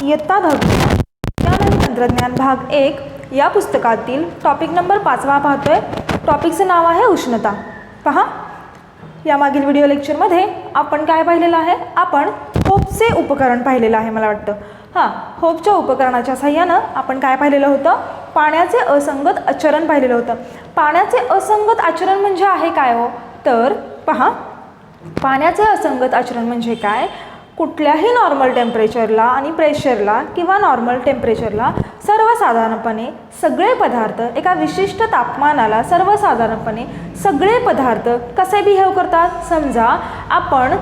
इयत्ता 10वी विज्ञान आणि तंत्रज्ञान भाग 1 या पुस्तकातील टॉपिक नंबर 5 पाहतोय. टॉपिकचं नाव आहे उष्णता. पहा, यामागील व्हिडिओ लेक्चरमध्ये आपण काय पाहिलेलं आहे? आपण होपचे उपकरण पाहिलेलं आहे मला वाटतं. होपच्या उपकरणाच्या साहाय्यानं आपण काय पाहिलेलं होतं? पाण्याचे असंगत आचरण पाहिलेलं होतं. पाण्याचे असंगत आचरण म्हणजे आहे काय हो? तर पहा, पाण्याचे असंगत आचरण म्हणजे काय? कुठल्याही नॉर्मल टेम्परेचरला आणि प्रेशरला किंवा नॉर्मल टेम्परेचरला सर्वसाधारणपणे सगळे पदार्थ एका विशिष्ट तापमानाला सर्वसाधारणपणे सगळे पदार्थ कसे बिहेव करतात? समजा आपण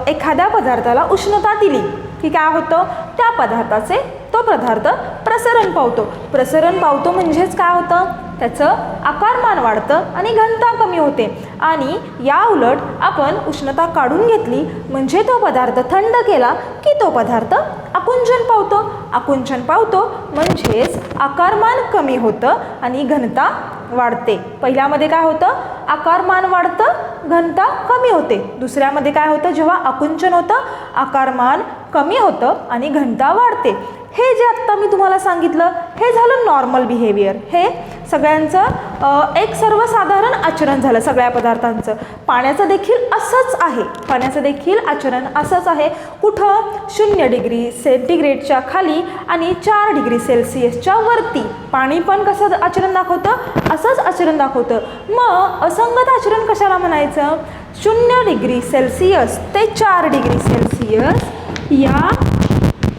एखाद्या पदार्थाला उष्णता दिली की काय होतं? त्या पदार्थाचे तो पदार्थ प्रसरण पावतो. प्रसरण पावतो म्हणजेच काय होतं? त्याचं आकारमान वाढतं आणि घनता कमी होते. आणि या उलट आपण उष्णता काढून घेतली म्हणजे तो पदार्थ थंड केला की तो पदार्थ आकुंचन पावतो. आकुंचन पावतो म्हणजेच आकारमान कमी होतं आणि घनता वाढते. पहिल्यामध्ये काय होतं? आकारमान वाढतं, घनता कमी होते. दुसऱ्यामध्ये काय होतं? जेव्हा आकुंचन होतं, आकारमान कमी होतं आणि घनता वाढते. हे जे आत्ता मी तुम्हाला सांगितलं हे झालं नॉर्मल बिहेवियर. हे सगळ्यांचं एक सर्वसाधारण आचरण झालं सगळ्या पदार्थांचं. पाण्याचं देखील असंच आहे. पाण्याचं देखील आचरण असंच आहे. कुठं? 0 डिग्री सेंटीग्रेडच्या खाली आणि 4 डिग्री सेल्सिअसच्या वरती पाणी पण कसं आचरण दाखवतं? असंच आचरण दाखवतं. मग असंगत आचरण कशाला म्हणायचं? 0 डिग्री सेल्सिअस ते 4 डिग्री सेल्सिअस या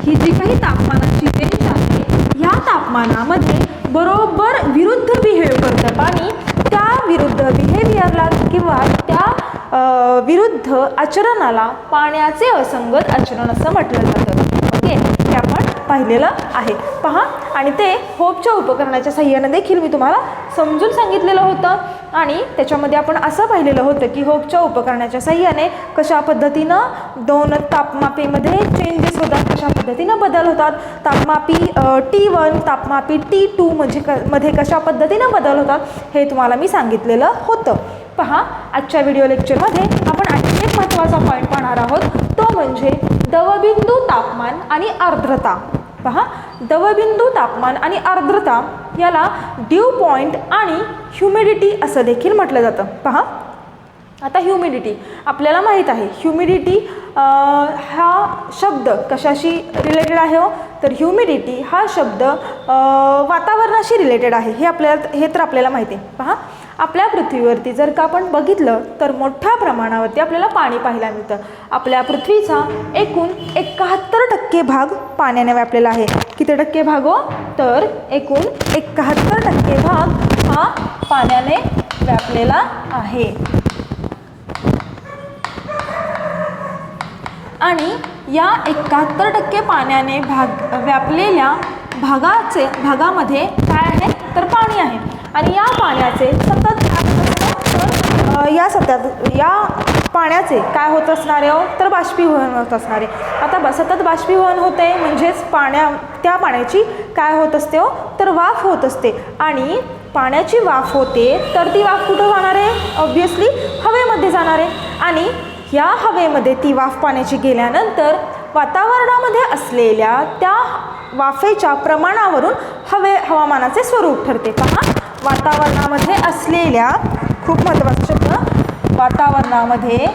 ही जी काही तापमानाची रेंज आहे, या तापमानामध्ये बरोबर विरुद्ध बिहेव करतं पाणी. त्या विरुद्ध बिहेवियरला किंवा त्या विरुद्ध आचरणाला पाण्याचे असंगत आचरण असं म्हटलं जातं. ओके, हे आपण पाहिलेलं आहे. पहा, आणि ते होपच्या उपकरणाच्या साहाय्याने देखील मी तुम्हाला समजून सांगितलेलं होतं. आणि त्याच्यामध्ये आपण असं पाहिलेलं होतं की होपच्या उपकरणाच्या साहाय्याने कशा पद्धतीनं दोन तापमापीमध्ये चेंजेस होतात, कशा पद्धतीनं बदल होतात. तापमापी T1 तापमापी T2 मध्ये कशा पद्धतीनं बदल होतात हे तुम्हाला मी सांगितलेलं होतं. पहा, आजच्या व्हिडिओ लेक्चरमध्ये आपण आणखी एक महत्त्वाचा पॉईंट पाहणार आहोत. तो म्हणजे दवबिंदू तापमान आणि आर्द्रता. पहा, दवबिंदू तापमान आणि आर्द्रता याला ड्यू पॉईंट आणि ह्युमिडिटी असं देखील म्हटलं जातं. पहा, आता ह्युमिडिटी आपल्याला माहीत आहे. ह्युमिडिटी हा शब्द कशाशी रिलेटेड आहे हो? तर ह्युमिडिटी हा शब्द वातावरणाशी रिलेटेड आहे. हे तर आपल्याला माहिती आहे. पहा, आपल्या पृथ्वीवरती जर का आपण बघितलं तर मोठ्या प्रमाणावरती आपल्याला पाणी पाहायला मिळतं. आपल्या पृथ्वीचा एकूण 71% भाग पाण्याने व्यापलेला आहे. किती टक्के भाग हो? तर एकूण 71% भाग हा पाण्याने व्यापलेला आहे. आणि या 71% पाण्याने व्यापलेल्या भागामध्ये काय आहे? तर पाणी आहे. आणि या पाण्याचे या पाण्याचे काय होत असणार आहे हो? तर बाष्पीभवन होत असणार आहे. आता सतत बाष्पीभवन होते म्हणजेच त्या पाण्याची काय होत असते हो? तर वाफ होत असते. आणि पाण्याची वाफ होते तर ती वाफ कुठं जाणार आहे? ऑब्व्हियसली हवेमध्ये जाणार आहे. आणि या हवेमध्ये ती वाफ पाण्याची गेल्यानंतर वातावरणामध्ये असलेल्या त्या वाफेच्या प्रमाणावरून हवामानाचे स्वरूप ठरते. पहा, वातावरणामध्ये असलेल्या, खूप महत्त्वाचा शब्द, वातावरणामध्ये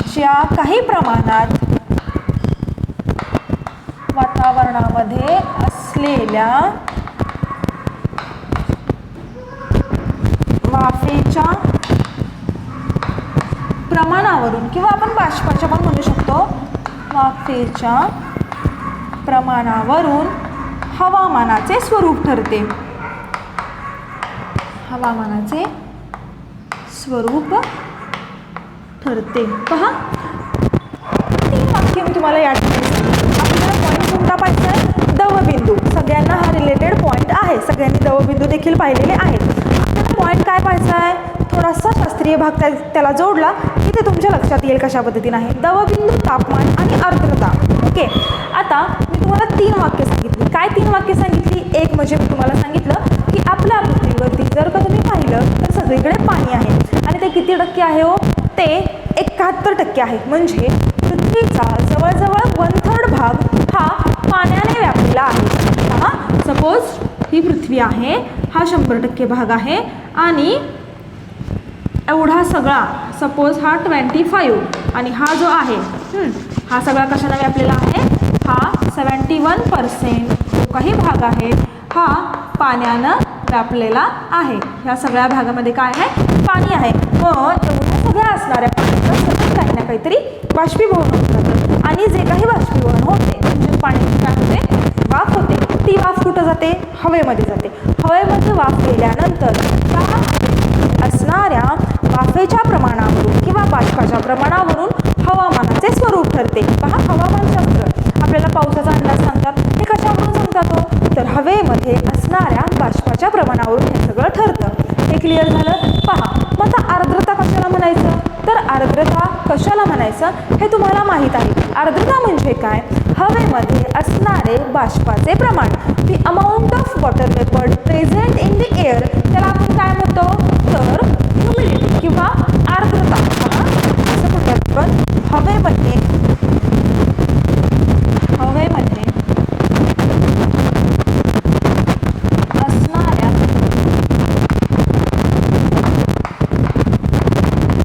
ज्या काही प्रमाणात वातावरणामध्ये असलेल्या वाफेच्या प्रमाणावरून किंवा आपण बाष्पाच्या पण म्हणू शकतो, वाफेच्या प्रमाणावरून हवामानाचे स्वरूप ठरते. हवामानाचे स्वरूप ठरते. पहा, 3 वाक्य मी तुम्हाला या ठिकाणी आपल्याला पॉईंट कोणता पाहिजे आहे? दवबिंदू. सगळ्यांना हा रिलेटेड पॉईंट आहे. सगळ्यांनी दवबिंदू देखील पाहिलेले आहेत. आपल्याला पॉईंट काय पाहिजे आहे? थोडासा शास्त्रीय भाग त्याला जोडला की ते तुमच्या लक्षात येईल कशा पद्धतीने आहे. दवबिंदू तापमान आणि आर्द्रता. ओके, आता मी तुम्हाला 3 वाक्य सांगितली. काय 3 वाक्य सांगितली? एक म्हणजे मी तुम्हाला सांगितलं की आपल्या पृथ्वीवरती जर का तुम्ही पाहिलं तर सगळीकडे पाणी आहे. आणि ते किती टक्के आहे हो? ते 71% आहे. म्हणजे पृथ्वीचा जवळजवळ 1/3 भाग हा पाण्याने व्यापलेला आहे. पहा, सपोज ही पृथ्वी आहे, हा 100% भाग आहे आणि एवढा सगळा सपोज हा 25 आणि हा जो आहे हा सगळा कशाने व्यापलेला आहे, हा 71% जो काही भाग आहे हा पाण्यानं व्यापलेला आहे. ह्या सगळ्या भागामध्ये काय आहे, पाणी आहे. मग एवढ्या सगळ्या असणाऱ्या पाण्याचं सतत काही ना काहीतरी बाष्पीभवन होत जातं आणि जे काही बाष्पीभवन होते म्हणजे पाण्याची काय होते, वाफ होते. ती वाफ कुठं जाते, हवेमध्ये जाते. हवेमध्ये वाफ गेल्यानंतर त्या असणाऱ्या वाफेच्या प्रमाणावरून किंवा बाष्पाच्या प्रमाणावरून हवामानाचे स्वरूप ठरते. पहा, हवामानशास्त्र आपल्याला पावसाचा अंदाज सांगतात. हे कशावरून सांगतात हो, तर हवेमध्ये असणाऱ्या बाष्पाच्या प्रमाणावरून हे सगळं ठरतं. हे क्लिअर झालं. पहा, मग आता आर्द्रता कशाला म्हणायचं, तर आर्द्रता कशाला म्हणायचं हे तुम्हाला माहीत आहे. आर्द्रता म्हणजे काय, हवेमध्ये असणारे बाष्पाचे प्रमाण, the amount of water vapour present in the air, त्याला आपण काय म्हणतो, तर ह्युमिडिटी किंवा आर्द्रता. असं म्हणतात पण हवेमध्ये असणाऱ्या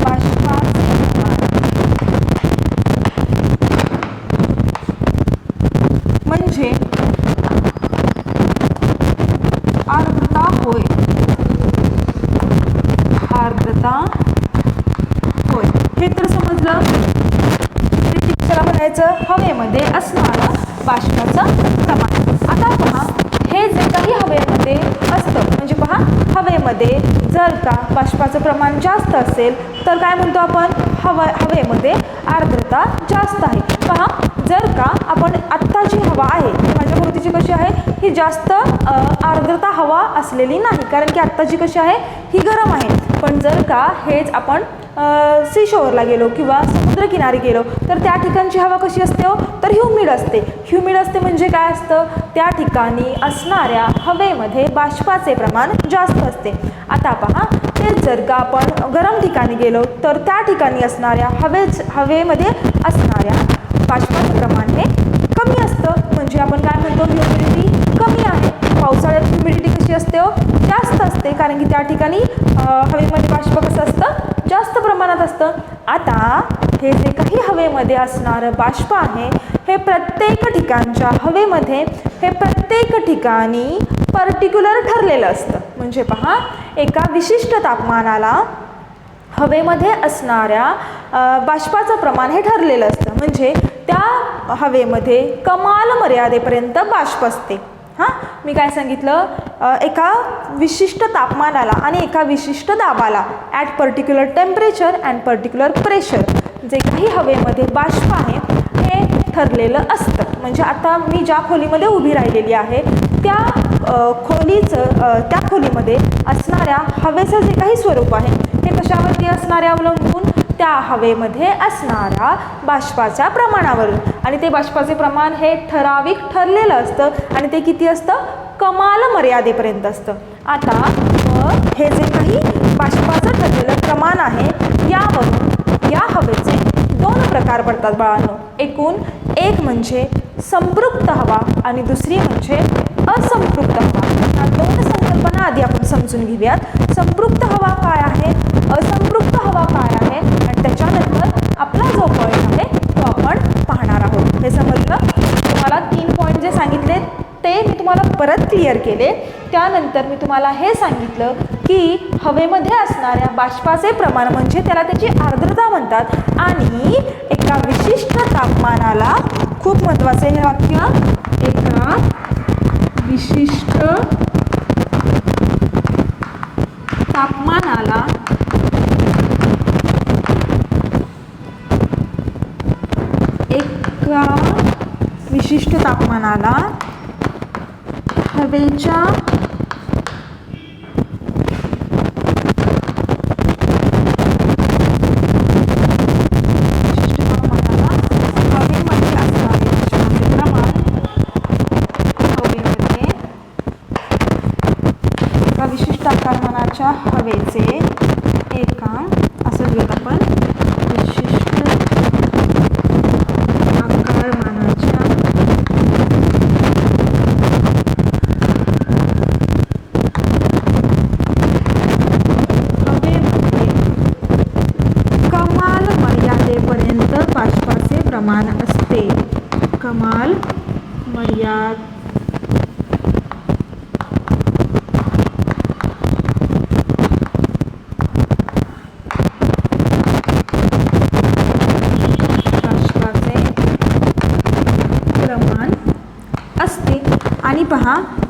बाष्पाचे म्हणजे आर्द्रता होय. आर्द्रता होय, हे तर समजलं. त्याला म्हणायचं हवेमध्ये असणारं बाष्पाचं प्रमाण. आता पहा, हे जे काही हवेमध्ये असतं म्हणजे पहा, हवेमध्ये जर का बाष्पाचं प्रमाण जास्त असेल तर काय म्हणतो आपण, हवेमध्ये आर्द्रता जास्त आहे. पहा, जर का आपण आत्ता जी हवा आहे माझ्या भोवतीची कशी आहे, ही जास्त आर्द्रता हवा असलेली नाही, कारण की आत्ताची कशी आहे, ही गरम आहे. पण जर का हेच आपण सी शोअरला गेलो किंवा समुद्रकिनारी गेलो तर त्या ठिकाणची हवा कशी असते हो, तर ह्युमिड असते. ह्युमिड असते म्हणजे काय असतं, त्या ठिकाणी असणाऱ्या हवेमध्ये बाष्पाचे प्रमाण जास्त असते. आता पहा, तेच जर का आपण गरम ठिकाणी गेलो तर त्या ठिकाणी असणाऱ्या हवेमध्ये असणाऱ्या बाष्पाचे प्रमाण हे कमी असतं. म्हणजे आपण काय म्हणतो, ह्युमिडिटी कमी आहे. पावसाळ्यात ह्युमिडिटी कशी असते हो, जास्त असते, कारण की त्या ठिकाणी हवेमध्ये बाष्प कसं असतं, जास्त प्रमाणात असतं. आता हे जे काही हवेमध्ये असणारं बाष्प आहे हे प्रत्येक ठिकाणच्या हवेमध्ये हे प्रत्येक ठिकाणी पर्टिक्युलर ठरलेलं असतं. म्हणजे पहा, एका विशिष्ट तापमानाला हवेमध्ये असणाऱ्या बाष्पाचं प्रमाण हे ठरलेलं असतं. म्हणजे त्या हवेमध्ये कमाल मर्यादेपर्यंत बाष्प असते. मी काय सांगितलं, एका विशिष्ट तापमानाला आणि एका विशिष्ट दाबाला, at particular temperature and particular pressure, जे काही हवेमध्ये बाष्प आहे हे ठरलेलं असतं. म्हणजे आता मी ज्या खोलीमध्ये उभी राहिलेली आहे त्या खोलीमध्ये असणाऱ्या हवेचं जे काही स्वरूप आहे हे कशावरती असणारे अवलंबून, त्या हवेमध्ये असणाऱ्या बाष्पाच्या प्रमाणावरून. आणि ते बाष्पाचे प्रमाण हे ठराविक ठरलेलं असतं आणि ते किती असतं, कमाल मर्यादेपर्यंत असतं. आता हे जे काही बाष्पाचं ठरलेलं प्रमाण आहे यावरून या हवेचे 2 प्रकार पडतात बाळांनो. एक म्हणजे संपृक्त हवा आणि दुसरी म्हणजे असंपृक्त हवा. ह्या 2 संकल्पना आधी आपण समजून घेऊयात. संपृक्त हवा काय आहे, असंपृक्त हवा काय आहे, आणि त्याच्यानंतर आपला जो पॉईंट आहे तो आपण पाहणार आहोत. हे समजलं. तुम्हाला 3 पॉईंट जे सांगितले ते मी तुम्हाला परत क्लिअर केले. त्यानंतर मी तुम्हाला हे सांगितलं की हवेमध्ये असणाऱ्या बाष्पाचे प्रमाण म्हणजे त्याला त्याची आर्द्रता म्हणतात आणि एका विशिष्ट तापमानाला, खूप महत्त्वाचे हे वाक्य, एका विशिष्ट तापमानाला हवेच्या विशिष्ट तापमानाच्या हवेचे एका, असं घेऊयात आपण, विशिष्ट आकारमानाच्या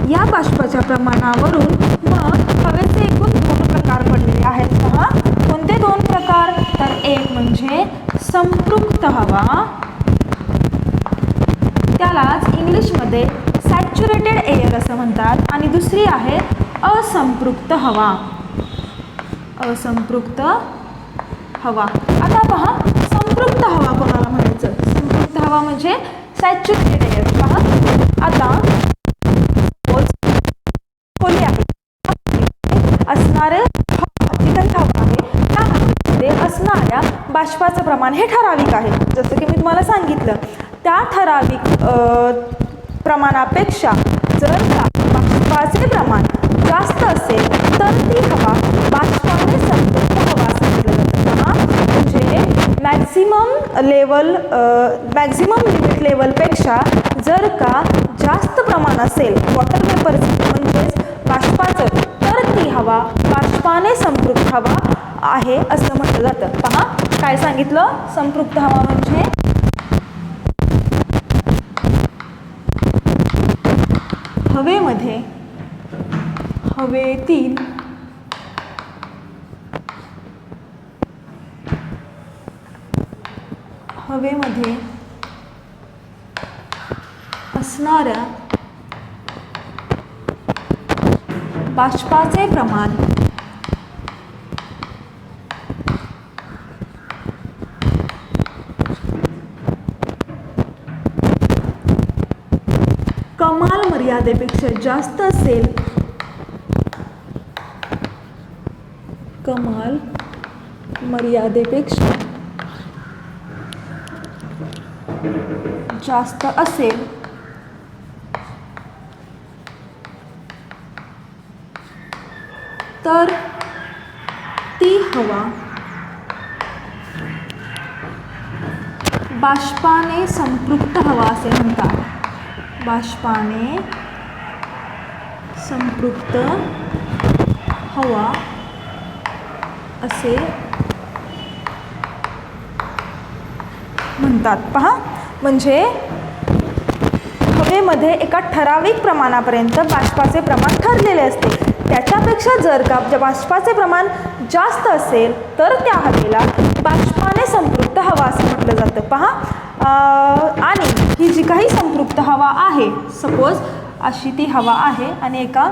या बाष्पाच्या प्रमाणावरून मग हवेचे एकूण 2 प्रकार पडलेले आहेत. पहा कोणते 2 प्रकार, तर एक म्हणजे संपृक्त हवा, त्यालाच इंग्लिशमध्ये सॅच्युरेटेड एअर असं म्हणतात, आणि दुसरी आहे असंपृक्त हवा. असंपृक्त हवा. आता पहा संपृक्त हवा कोणाला म्हणायचं, संपृक्त हवा म्हणजे सॅच्युरेटेड एअर. पहा आता खोली आहे, असणारे जी काही हवा आहे त्या हवेमध्ये असणाऱ्या बाष्पाचं प्रमाण हे ठराविक आहे. जसं की मी तुम्हाला सांगितलं, त्या ठराविक प्रमाणापेक्षा जर का बाष्पाचे प्रमाण जास्त असेल तर ती हवा बाष्पाने संपृक्त हवा असं म्हटलं जातं. म्हणजे मॅक्झिमम लिमिट लेवलपेक्षा जर का जास्त प्रमाण असेल वॉटर वेपरचं म्हणजेच बाष्पाचं, तर ती हवा बाष्पाने संपृक्त हवा आहे असं म्हटलं जातं. पहा काय सांगितलं, संपृक्त हवा म्हणजे हवेतील असणाऱ्या बाष्पाचे प्रमाण कमाल मर्यादेपेक्षा जास्त असेल, कमाल मर्यादेपेक्षा जास्त असेल तर ती हवा बाष्पाने संपृक्त हवा असे म्हणतात. बाष्पाने संपृक्त हवा असे म्हणतात. पहा म्हणजे हवेमध्ये एका ठराविक प्रमाणापर्यंत बाष्पाचे प्रमाण ठरलेले असते, त्याच्यापेक्षा जर का बाष्पाचे प्रमाण जास्त असेल तर त्या हवेला बाष्पाने संपृक्त हवा असं म्हटलं जातं. पहा आणि ही जी काही संपृक्त हवा आहे, सपोज अशी ती हवा आहे आणि एका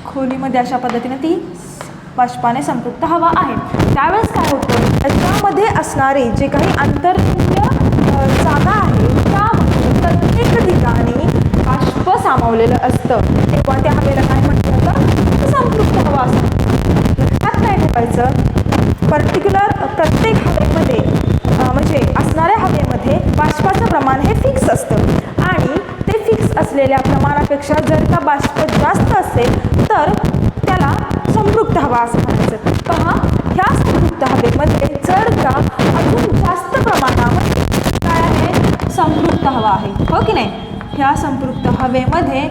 खोलीमध्ये अशा पद्धतीने ती बाष्पाने संपृक्त हवा आहे. त्यावेळेस काय होतं, त्याच्यामध्ये असणारे जे काही आंतरशून्य जागा आहे त्यामध्ये प्रत्येक ठिकाणी बाष्प सामावलेलं असतं, तेव्हा त्या हवेला काय म्हटलं जातं, संपृक्त हवा असतं. लक्षात काय ठेवायचं, प्रत्येक हवेमध्ये म्हणजे असणाऱ्या हवेमध्ये बाष्पाचं प्रमाण हे फिक्स असतं आणि ते फिक्स असलेल्या प्रमाणापेक्षा जर का बाष्प जास्त असेल तर त्याला संपृक्त हवा असं म्हणायचं. पहा ह्या संपृक्त हवेमध्ये जर का अजून जास्त प्रमाणामध्ये काय आहे, संपृक्त हवा आहे, हो की नाही. ह्या संपृक्त हवेमध्ये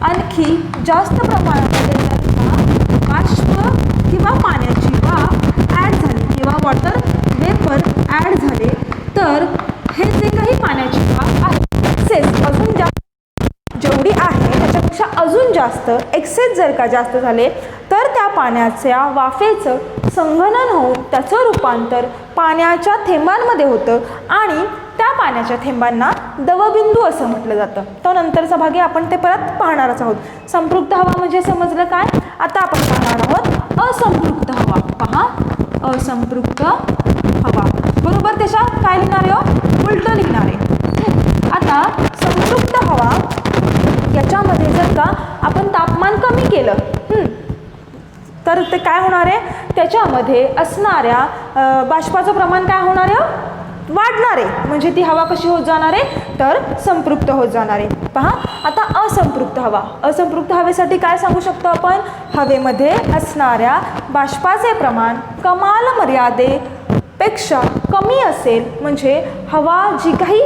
आणखी जास्त प्रमाणामध्ये जर का बाष्प किंवा पाण्याची वाफ ॲड झाली किंवा वॉटर वेपर ॲड झाले तर हे जे काही पाण्याची वाफ आहे एक्सेस अजून जास्त जेवढी आहे त्याच्यापेक्षा अजून जास्त एक्सेस जर का जास्त झाले तर त्या पाण्याच्या वाफेचं संघनन होऊन त्याचं रूपांतर पाण्याच्या थेंबांमध्ये होतं आणि त्या पाण्याच्या थेंबांना दवबिंदू असं म्हटलं जातं. तो नंतरचा भागी आपण ते परत पाहणारच आहोत. संपृक्त हवा म्हणजे समजलं काय. आता आपण पाहणार आहोत असंपृक्त हवा. पहा असंपृक्त हवा बरोबर त्याच्यात काय लिहिणार आहे, उलटं लिहिणार आहे. आता संपृक्त हवा याच्यामध्ये जर का आपण तापमान कमी केलं तर ते काय होणार आहे, त्याच्यामध्ये असणाऱ्या बाष्पाचं प्रमाण काय होणार आहे, वाढणार आहे. म्हणजे ती हवा कशी होत जाणार आहे, तर संपृक्त होत जाणार आहे. पहा आता असंपृक्त हवा. असंपृक्त हवेसाठी काय सांगू शकतो आपण, हवेमध्ये असणाऱ्या बाष्पाचे प्रमाण कमाल मर्यादेपेक्षा कमी असेल, म्हणजे हवा जी काही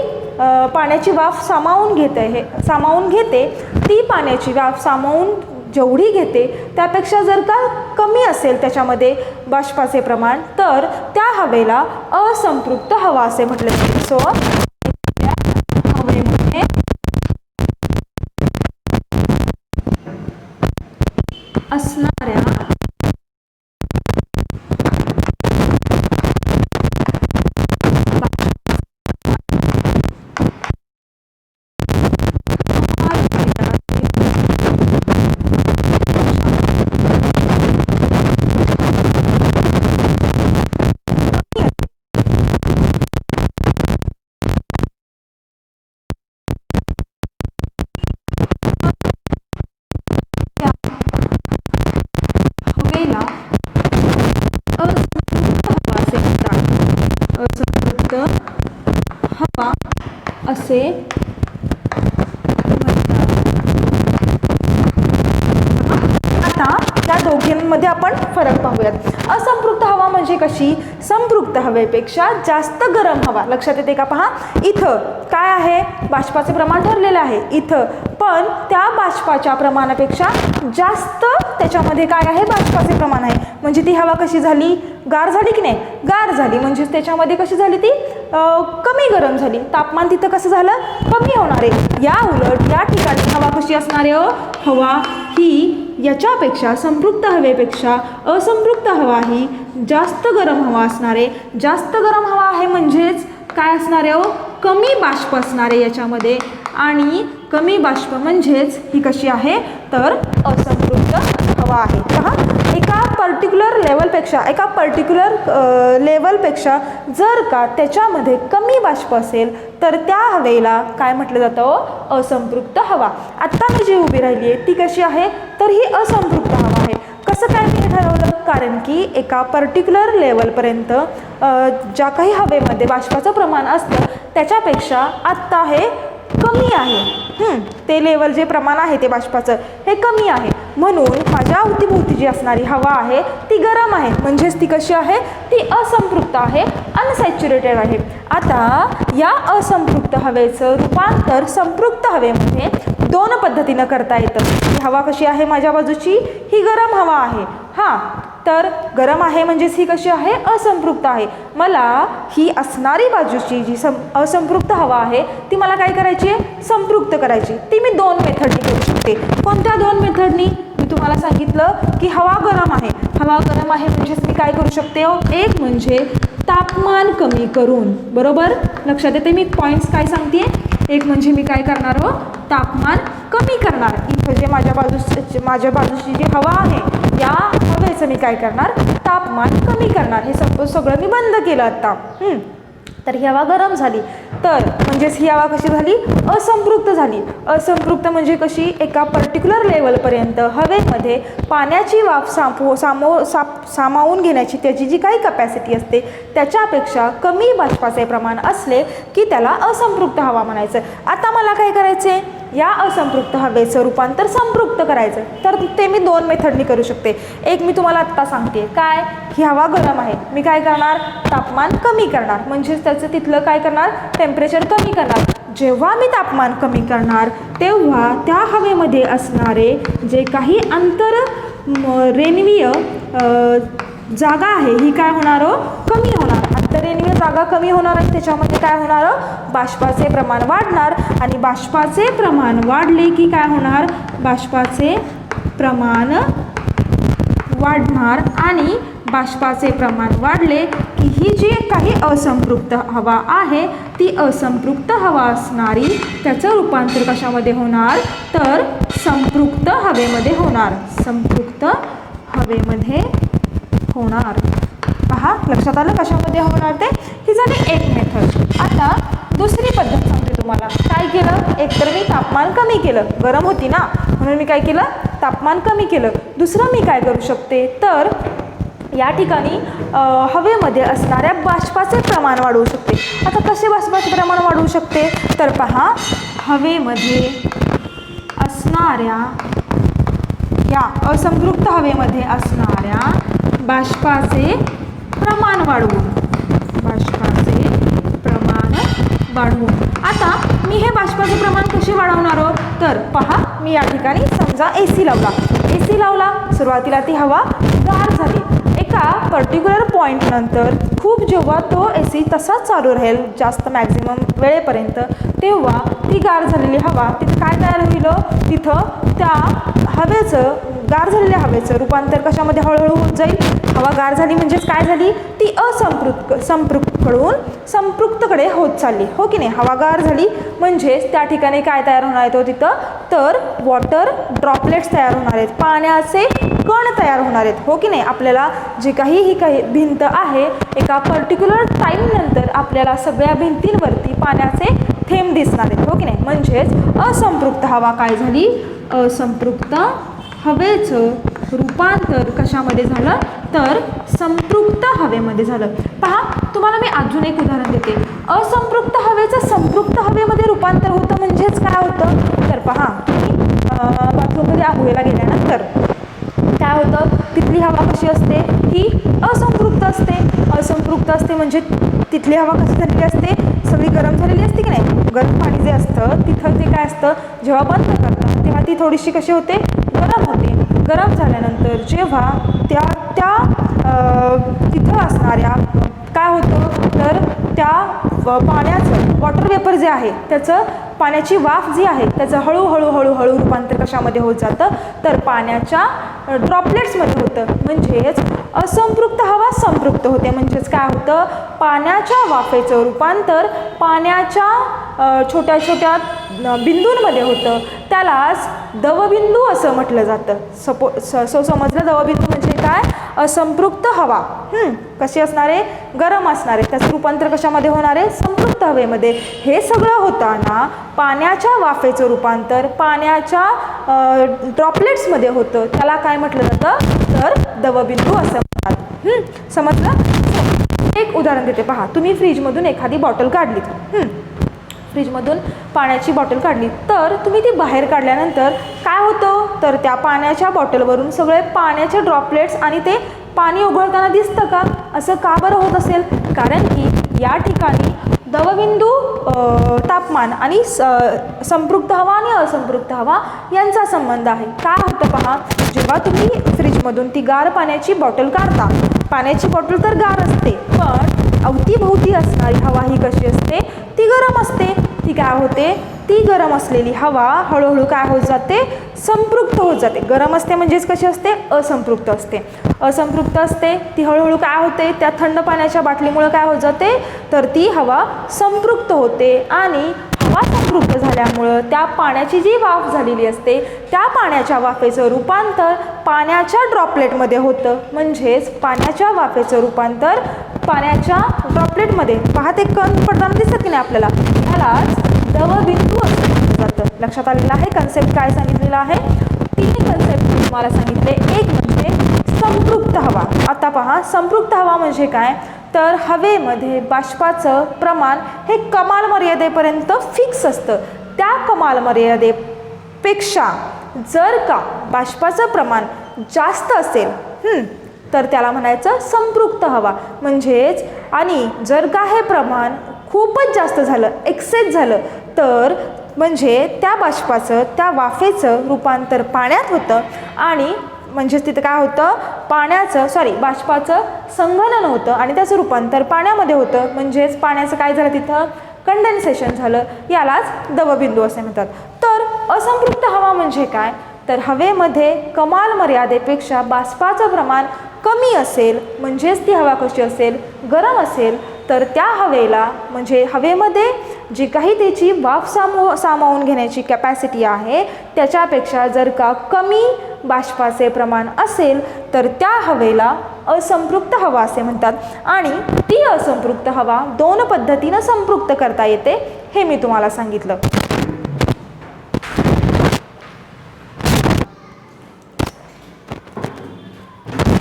पाण्याची वाफ सामावून घेते ती पाण्याची वाफ सामावून जेवढी घेते त्यापेक्षा जर का कमी असेल त्याच्यामध्ये बाष्पाचे प्रमाण, तर त्या हवेला असंपृक्त हवा असे म्हटले जाते. सो हवेमध्ये असणाऱ्या हवेला असंपृक्त हवा असे आता त्या दोघांमध्ये आपण फरक पाहूयात. असंपृक्त हवा म्हणजे कशी? संपृक्त हवेपेक्षा जास्त गरम हवा. लक्षात येते का? पहा, इथं काय आहे? बाष्पाचे प्रमाण ठरलेलं आहे इथं, पण त्या बाष्पाच्या प्रमाणापेक्षा जास्त त्याच्यामध्ये काय आहे? बाष्पाचे प्रमाण आहे. म्हणजे ती हवा कशी झाली? गार झाली की नाही? गार झाली. म्हणजे त्याच्यामध्ये कशी झाली? ती कमी गरम झाली. तापमान तिथं कसं झालं? कमी होणार आहे. या उलट या ठिकाणी हवा कशी असणार आहे? हवा ही याच्यापेक्षा, संपृक्त हवेपेक्षा असंपृक्त हवा ही जास्त गरम हवा असणार आहे. जास्त गरम हवा आहे म्हणजेच काय असणार आहे? कमी बाष्प असणार आहे याच्यामध्ये, आणि कमी बाष्प म्हणजेच ही कशी आहे? तर असंपृक्त हवा आहे. पहा, एका पर्टिक्युलर लेवलपेक्षा जर का त्याच्यामध्ये कमी बाष्प असेल तर त्या हवेला काय म्हटलं जातं? असंपृक्त हवा. आत्ता मी जी उभी राहिली आहे ती कशी आहे? तर ही असंपृक्त हवा आहे. कसं काय मी ठरवलं? कारण की एका पर्टिक्युलर लेवलपर्यंत ज्या काही हवेमध्ये बाष्पाचं प्रमाण असतं त्याच्यापेक्षा आत्ता हे कमी आहे. ते लेवल जे प्रमाण आहे ते बाष्पाचं हे कमी आहे, म्हणून माझ्या अवतीभोवती जी असणारी हवा आहे ती गरम आहे. म्हणजेच ती कशी आहे? ती असंपृक्त आहे, अनसॅच्युरेटेड आहे. आता या असंपृक्त हवेचं रूपांतर संपृक्त हवेमध्ये दोन पद्धतीनं करता येतं. ही हवा कशी आहे? माझ्या बाजूची ही गरम हवा आहे. तर गरम आहे म्हणजेच ही कशी आहे? असंपृक्त आहे. मला ही असणारी बाजूची जी असंपृक्त हवा आहे ती मला काय करायची आहे? संपृक्त करायची. ती मी दोन मेथडनी करू शकते. कोणत्या दोन मेथडनी? मी तुम्हाला सांगितलं की हवा गरम आहे. हवा गरम आहे म्हणजेच मी काय करू शकते? एक म्हणजे तापमान कमी करून. बरोबर, लक्षात येते मी पॉईंट्स काय सांगते? एक म्हणजे मी काय करणार? तापमान कमी करणार. इथं जे माझ्या बाजूची जी हवा आहे या हवेचं मी काय करणार? तापमान कमी करणार. हे सगळं मी बंद केलं आता. तर ही हवा गरम झाली, तर म्हणजेच ही हवा कशी झाली? असंपृक्त झाली. असंपृक्त म्हणजे कशी? एका पर्टिक्युलर लेवलपर्यंत हवेमध्ये पाण्याची वाफ सामावून घेण्याची त्याची जी काही कपॅसिटी असते त्याच्यापेक्षा कमी बाष्पाचे प्रमाण असले की त्याला असंपृक्त हवा म्हणायचं. आता मला काय करायचे? या असंपृक्त हवेचं रूपांतर संपृक्त करायचं. तर ते मी दोन मेथडनी करू शकते. एक मी तुम्हाला आत्ता सांगते काय? ही हवा गरम आहे, मी काय करणार? तापमान कमी करणार. म्हणजेच त्याचं तिथलं काय करणार? टेम्परेचर कमी करणार. जेव्हा मी तापमान कमी करणार तेव्हा त्या हवेमध्ये असणारे जे काही रेणवीय जागा आहे ही काय होणार? कमी होणार. अंतरेणवीय जागा कमी होणार आणि त्याच्यामध्ये काय होणार? बाष्पाचे प्रमाण वाढणार. आणि बाष्पाचे प्रमाण वाढले की काय होणार? बाष्पाचे प्रमाण वाढणार. आणि बाष्पाचे प्रमाण वाढले की ही जी काही असंपृक्त हवा आहे ती असंपृक्त हवा असणारी त्याचं रूपांतर कशामध्ये होणार? तर संपृक्त हवेमध्ये होणार. संपृक्त हवेमध्ये होणार. पहा, लक्षात आलं कशामध्ये होणार ते? ही झाली एक मेथड. आता दुसरी पद्धत सांगते तुम्हाला. काय केलं? एकतर मी तापमान कमी केलं, गरम होती ना म्हणून मी काय केलं? तापमान कमी केलं. दुसरं मी काय करू शकते? तर या ठिकाणी हवेमध्ये असणाऱ्या बाष्पाचे प्रमाण वाढवू शकते. आता कसे बाष्पाचे प्रमाण वाढवू शकते? तर पहा, हवेमध्ये असणाऱ्या या असंपृक्त हवेमध्ये असणाऱ्या बाष्पाचे प्रमाण वाढवून. आता मी हे बाष्पाचे प्रमाण कसे वाढवणार? तर पहा, मी या ठिकाणी समजा AC लावला. सुरुवातीला ती हवा गार झाली. एका पर्टिक्युलर पॉईंटनंतर खूप जेव्हा तो AC तसाच चालू राहील जास्त मॅक्झिमम वेळेपर्यंत, तेव्हा ती गार झालेली हवा तिथं काय तयार होईल, तिथं त्या हवेचं, गार झालेल्या हवेचं रूपांतर कशामध्ये हळूहळू होत जाईल. हवा गार झाली म्हणजेच काय झाली, ती संपृक्तकडून संपृक्तकडे होत चालली, हो की नाही. हवा गार झाली म्हणजेच त्या ठिकाणी काय तयार होणार आहे तो तिथं, तर वॉटर ड्रॉपलेट्स तयार होणार आहेत, पाण्याचे कण तयार होणार आहेत, हो की नाही. आपल्याला जी काही भिंत आहे, एका पर्टिक्युलर टाईमनंतर आपल्याला सगळ्या भिंतींवरती पाण्याचे थेंब दिसणार आहेत, हो की नाही. म्हणजेच असंपृक्त हवा काय झाली, असंपृक्त हवेचं रूपांतर कशामध्ये झालं, तर संपृक्त हवेमध्ये झालं. पहा, तुम्हाला मी अजून एक उदाहरण देते. असंपृक्त हवेचं संपृक्त हवेमध्ये रूपांतर होतं म्हणजेच काय होतं, तर पहा, बाथरूममध्ये आंघोळीला गेल्यानंतर काय होतं, तिथली हवा कशी असते, ही असंपृक्त असते. असंपृक्त असते म्हणजे तिथली हवा कशी झालेली असते, सगळी गरम झालेली असते की नाही. गरम पाणी जे असतं तिथं ते काय असतं, जेव्हा बंद करतात तेव्हा ती थोडीशी कशी होते, गरम होते. गरम झाल्यानंतर जेव्हा त्या तिथं असणाऱ्या काय होतं, तर त्या पाण्याचं वॉटर वेपर जे आहे त्याचं, पाण्याची वाफ जी आहे त्याचं हळूहळू रूपांतर कशामध्ये होत जातं, तर पाण्याच्या ड्रॉपलेट्समध्ये होतं. म्हणजेच असंपृक्त हवा संपृक्त होते म्हणजेच काय होतं, पाण्याच्या वाफेचं रूपांतर पाण्याच्या छोट्या छोट्या बिंदूंमध्ये होतं. त्यालाच दवबिंदू असं म्हटलं जातं. समजलं, दवबिंदू म्हणजे काय, असंपृक्त हवा कशी असणार आहे, गरम असणार आहे, त्याचं रूपांतर कशामध्ये होणार आहे, संपृक्त हवेमध्ये. हे सगळं होताना पाण्याच्या वाफेचं रूपांतर पाण्याच्या ड्रॉपलेट्समध्ये होतं, त्याला काय म्हटलं जातं, तर दवबिंदू असं म्हणतात. समजलं. एक उदाहरण देते, पहा, तुम्ही फ्रीजमधून एखादी बॉटल काढलीत, फ्रीजमधून पाण्याची बॉटल काढली, तर तुम्ही ती बाहेर काढल्यानंतर काय होतं, तर त्या पाण्याच्या बॉटलवरून सगळे पाण्याचे ड्रॉपलेट्स आणि ते पाणी उघळताना दिसतं का, असं का बरं होत असेल, कारण की या ठिकाणी दवबिंदू तापमान आणि संपृक्त हवा आणि असंपृक्त हवा यांचा संबंध आहे. काय होतं पहा, जेव्हा तुम्ही फ्रीजमधून ती गार पाण्याची बॉटल काढता, पाण्याची बॉटल तर गार असते, पण अवतीभोवती असणारी हवा ही कशी असते, ती गरम असते. ती काय होते, ती गरम असलेली हवा हळूहळू काय होत जाते, संपृक्त होत जाते. गरम असते म्हणजेच कशी असते, असंपृक्त असते. असंपृक्त असते ती हळूहळू काय होते, त्या थंड पाण्याच्या बाटलीमुळे काय होत जाते, तर ती हवा संपृक्त होते आणि हवा संपृक्त झाल्यामुळं त्या पाण्याची जी वाफ झालेली असते त्या पाण्याच्या वाफेचं रूपांतर पाण्याच्या ड्रॉपलेटमध्ये होतं. म्हणजेच पाण्याच्या वाफेचं रूपांतर पाण्याच्या ड्रॉपलेटमध्ये, पहा ते कण पडताना दिसत की नाही आपल्याला, ह्यालाच दवबिंदू असं म्हटलं जातं. लक्षात आलेलं आहे. कन्सेप्ट काय सांगितलेलं आहे, 3 कन्सेप्ट तुम्हाला सांगितले. एक म्हणजे संपृक्त हवा. आता पहा, संपृक्त हवा म्हणजे काय, तर हवेमध्ये बाष्पाचं प्रमाण हे कमाल मर्यादेपर्यंत फिक्स असतं. त्या कमाल मर्यादेपेक्षा जर का बाष्पाचं प्रमाण जास्त असेल तर त्याला म्हणायचं संपृक्त हवा. म्हणजेच आणि जर का हे प्रमाण खूपच जास्त झालं, एक्सेस झालं, तर म्हणजे त्या बाष्पाचं, त्या वाफेचं रूपांतर पाण्यात होतं आणि म्हणजेच तिथं काय होतं, बाष्पाचं संघनन होतं आणि त्याचं रूपांतर पाण्यामध्ये होतं. म्हणजेच पाण्याचं काय झालं, तिथं कंडेन्सेशन झालं. यालाच दवबिंदू असे म्हणतात. तर असंपृक्त हवा म्हणजे काय, तर हवेमध्ये कमाल मर्यादेपेक्षा बाष्पाचं प्रमाण कमी असेल, म्हणजेच ती हवा कशी असेल, गरम असेल, तर त्या हवेला म्हणजे हवेमध्ये जी काही त्याची वाफ सामावून घेण्याची कॅपॅसिटी आहे त्याच्यापेक्षा जर का कमी बाष्पाचे प्रमाण असेल तर त्या हवेला असंपृक्त हवा असे म्हणतात. आणि ती असंपृक्त हवा 2 पद्धतीनं संपृक्त करता येते, हे मी तुम्हाला सांगितलं.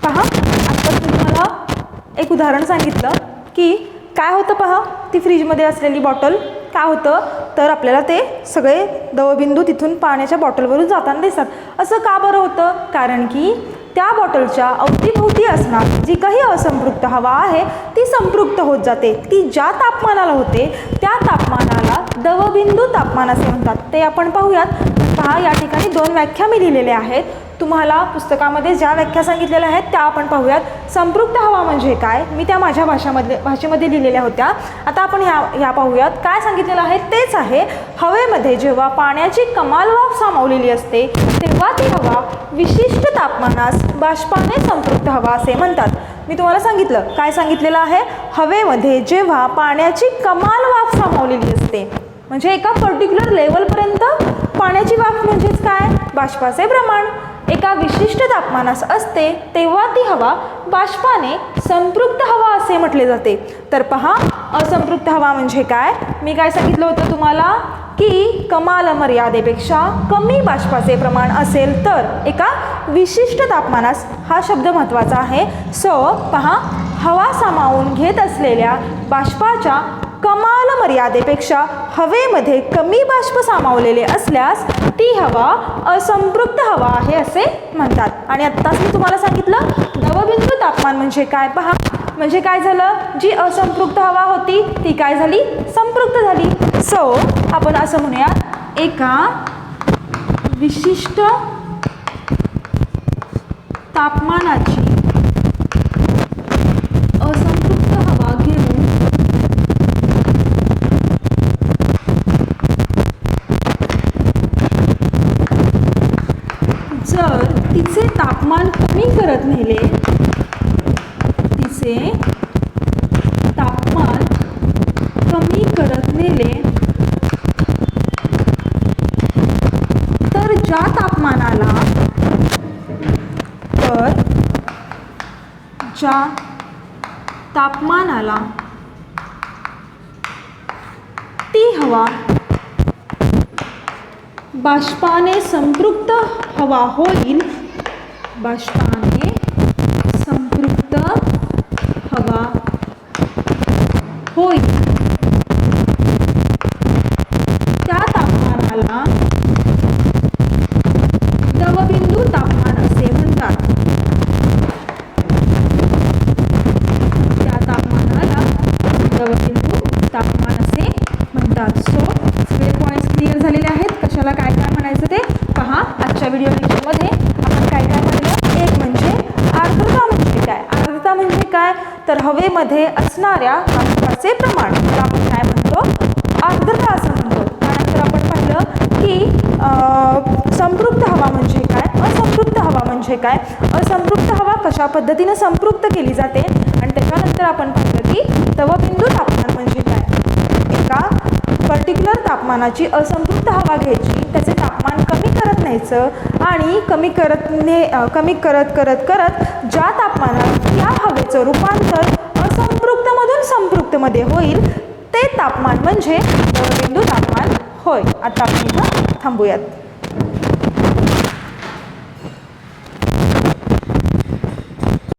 पहा, आता तुम्हाला एक उदाहरण सांगितलं की काय होतं, पहा ती फ्रीजमध्ये असलेली बॉटल काय होतं, तर आपल्याला ते सगळे दवबिंदू तिथून पाण्याच्या बॉटलवरून जाताना दिसतात. असं का बरं होतं, कारण की त्या बॉटलच्या अवतीभोवती असणार जी काही असंपृक्त हवा आहे ती संपृक्त होत जाते. ती ज्या तापमानाला होते त्या तापमानाला दवबिंदू तापमान असे म्हणतात. ते आपण पाहूयात. पहा, या ठिकाणी 2 व्याख्या मी लिहिलेल्या आहेत. तुम्हाला पुस्तकामध्ये ज्या व्याख्या सांगितलेल्या आहेत त्या आपण पाहूयात. संपृक्त हवा म्हणजे काय, मी त्या माझ्या भाषेमध्ये लिहिलेल्या होत्या. आता आपण ह्या पाहूयात. काय सांगितलेलं आहे तेच आहे. हवेमध्ये जेव्हा पाण्याची कमाल वाफ सामावलेली असते तेव्हा ती हवा विशिष्ट तापमानास बाष्पाने संपृक्त हवा असे म्हणतात. मी तुम्हाला सांगितलं, काय सांगितलेलं आहे, हवेमध्ये जेव्हा पाण्याची कमाल वाफ सामावलेली असते म्हणजे एका पर्टिक्युलर लेवलपर्यंत पाण्याची वाफ म्हणजेच काय, बाष्पाचे प्रमाण एका विशिष्ट तापमानास असते तेव्हा ती हवा बाष्पाने संपृक्त हवा असे म्हटले जाते. तर पहा, असंपृक्त हवा म्हणजे काय, मी काय सांगितलं होतं तुम्हाला की कमाल मर्यादेपेक्षा कमी बाष्पाचे प्रमाण असेल तर एका विशिष्ट तापमानास, हा शब्द महत्त्वाचा आहे. पहा, हवा सामावून घेत असलेल्या बाष्पाच्या कमाल मर्यादेपेक्षा हवेमध्ये कमी बाष्प सामावलेले असल्यास ती हवा असंपृक्त हवा आहे असे म्हणतात. आणि आत्ताच मी तुम्हाला सांगितलं दवबिंदू तापमान म्हणजे काय. पहा, म्हणजे काय झालं, जी असंपृक्त हवा होती ती काय झाली, संपृक्त झाली. आपण असं म्हणूया, एका विशिष्ट तापमानाची असंपृक्त हवा घेऊन जर तिचे तापमान कमी करत नेले, तिचे तापमान कमी करत नेले तर ज्या तापमानाला ती हवा बाष्पाने संपृक्त हवा होईल, बाष्पाने संपृक्त हवा होईल, त्या तापमानाला दवबिंदू तापमान असे म्हणतात. त्या तापमानाला दवबिंदू तापमान असे म्हणतात. सगळे पॉईंट्स क्लिअर झालेले आहेत. कशाला काय काय म्हणायचं ते पहा. आजच्या व्हिडिओ लेक्चरमध्ये आपण काय काय पाहिलं. एक म्हणजे आर्द्रता म्हणजे काय. आर्द्रता म्हणजे काय, तर हवेमध्ये असणाऱ्या बाष्पाचे प्रमाण त्याला आपण काय म्हणतो, आर्द्रता असं म्हणतो. त्यानंतर आपण पाहिलं की संपृक्त हवा म्हणजे काय, असंपृक्त हवा म्हणजे काय, असंपृक्त हवा कशा पद्धतीने संपृक्त केली जाते. आणि त्याच्यानंतर आपण पाहिलं की दवबिंदू तापमान म्हणजे काय, एका पर्टिक्युलर तापमानाची असंपृक्त हवा घ्यायची, त्याचे तापमान कमी करत न्यायचं आणि कमी करत ज्या तापमानात या हवेचं रूपांतर असंपृक्तमधून संपृक्तमध्ये होईल ते तापमान म्हणजे दवबिंदू तापमान होय. आता आपण इथं थांबूयात.